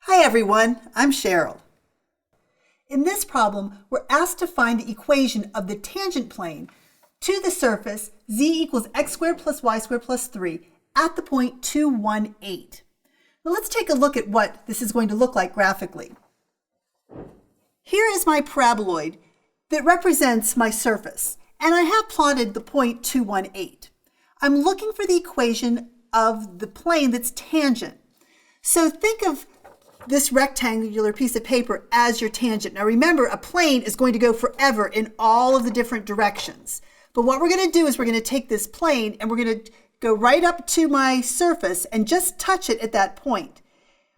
Hi everyone, I'm Cheryl. In this problem, we're asked to find the equation of the tangent plane to the surface z equals x squared plus y squared plus 3 at the point 2, 1, 8. Now let's take a look at what this is going to look like graphically. Here is my paraboloid that represents my surface, and I have plotted the point 2, 1, 8. I'm looking for the equation of the plane that's tangent. So think of this rectangular piece of paper as your tangent. Now remember, a plane is going to go forever in all of the different directions. But what we're going to do is we're going to take this plane and we're going to go right up to my surface and just touch it at that point.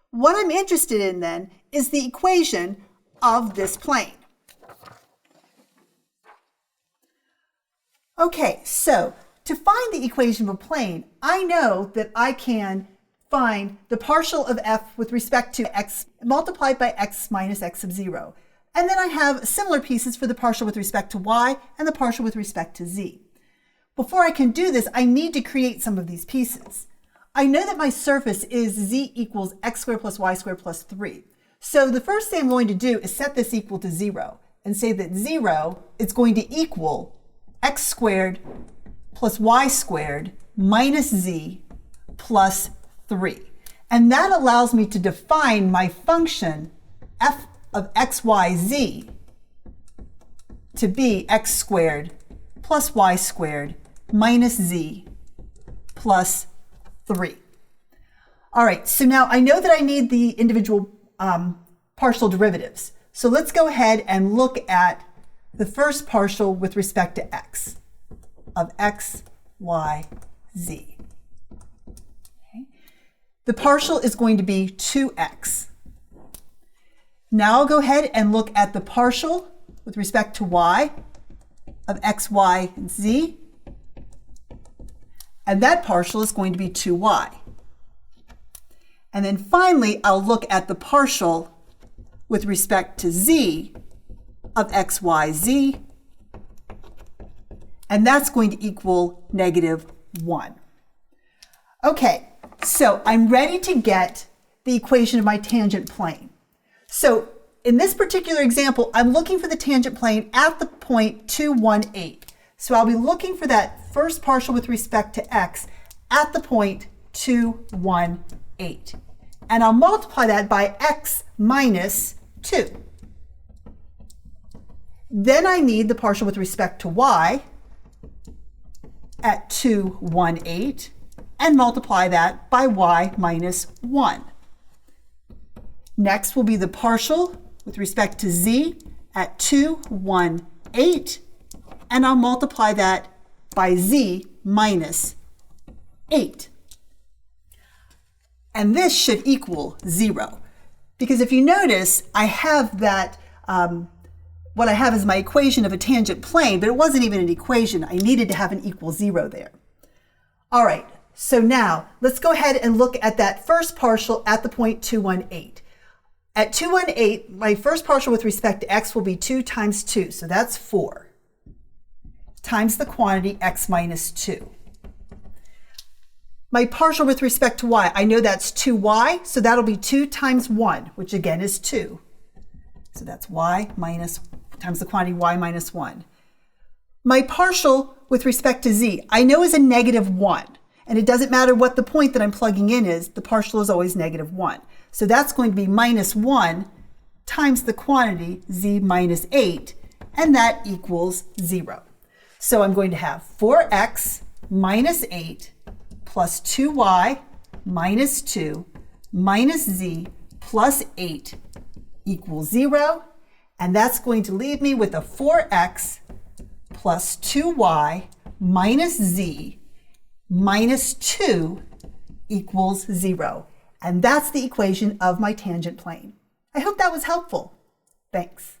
What I'm interested in then is the equation of this plane. Okay, so to find the equation of a plane, I know that I can find the partial of f with respect to x multiplied by x minus x sub 0. And then I have similar pieces for the partial with respect to y and the partial with respect to z. Before I can do this, I need to create some of these pieces. I know that my surface is z equals x squared plus y squared plus 3. So the first thing I'm going to do is set this equal to 0 and say that 0 is going to equal x squared plus y squared minus z plus 3. And that allows me to define my function f of x, y, z to be x squared plus y squared minus z plus 3. All right, so now I know that I need the individual partial derivatives. So let's go ahead and look at the first partial with respect to x of x, y, z. The partial is going to be 2x. Now I'll go ahead and look at the partial with respect to y of x, y, and z. And that partial is going to be 2y. And then finally, I'll look at the partial with respect to z of x, y, z. And that's going to equal negative 1. Okay. So I'm ready to get the equation of my tangent plane. So in this particular example, I'm looking for the tangent plane at the point 2, 1, 8. So I'll be looking for that first partial with respect to x at the point 2, 1, 8. And I'll multiply that by x minus 2. Then I need the partial with respect to y at 2, 1, 8. And multiply that by y minus 1. Next will be the partial with respect to z at 2, 1, 8, and I'll multiply that by z minus 8. And this should equal 0. Because if you notice, I have that, what I have is my equation of a tangent plane, but it wasn't even an equation. I needed to have an equal 0 there. All right. So now, let's go ahead and look at that first partial at the point 2, 1, 8. At 2, 1, 8, my first partial with respect to x will be 2 times 2, so that's 4, times the quantity x minus 2. My partial with respect to y, I know that's 2y, so that'll be 2 times 1, which again is 2. So that's y minus, times the quantity y minus 1. My partial with respect to z, I know is a negative 1. And it doesn't matter what the point that I'm plugging in is, the partial is always negative 1. So that's going to be minus 1 times the quantity z minus 8, and that equals 0. So I'm going to have 4x minus 8 plus 2y minus 2 minus z plus 8 equals 0. And that's going to leave me with a 4x plus 2y minus z minus 2 equals 0. And that's the equation of my tangent plane. I hope that was helpful. Thanks.